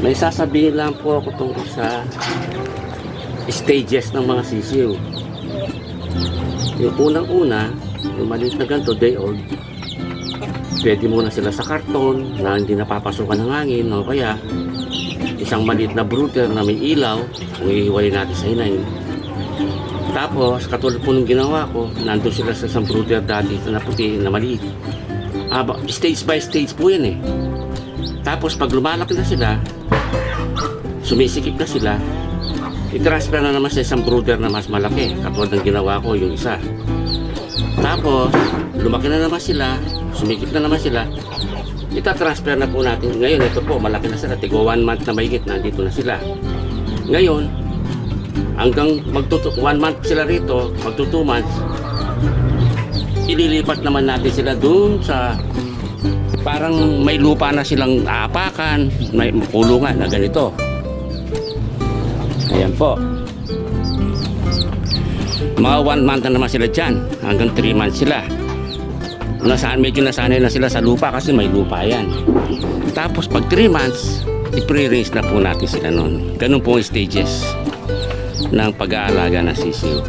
May sasabihin lang po ako tungkol sa stages ng mga sisiw. Yung unang-una, yung maliit na ganito, day old, pwede muna sila sa karton na hindi napapasukan ng hangin, o kaya isang maliit na brooder na may ilaw, kung ihiwalay natin sa hinayin. Tapos, katulad po nung ginawa ko, nandun sila sa isang brooder dati na puti na maliit. Stage by stage po yan eh. Tapos, pag lumalaki na sila, sumisikip na sila, i-transfer na naman sa isang brooder na mas malaki, katulad ng ginawa ko yung isa. Tapos, lumaki na naman sila, sumikip na naman sila, ita-transfer na po natin. Ngayon, ito po, malaki na sila, tigo 1 month na mahigit, nandito na sila. Ngayon, hanggang 1 month sila rito, magto 2 months, ililipat naman natin sila dun sa parang may lupa na silang aapakan, may kulungan na ganito. Ayan po. Mga 1 month na naman sila dyan, hanggang 3 months sila. Medyo nasanay na sila sa lupa kasi may lupa yan. Tapos pag 3 months, i-pre-raise na po natin sila noon. Ganun po ang stages ng pag-aalaga ng sisiw.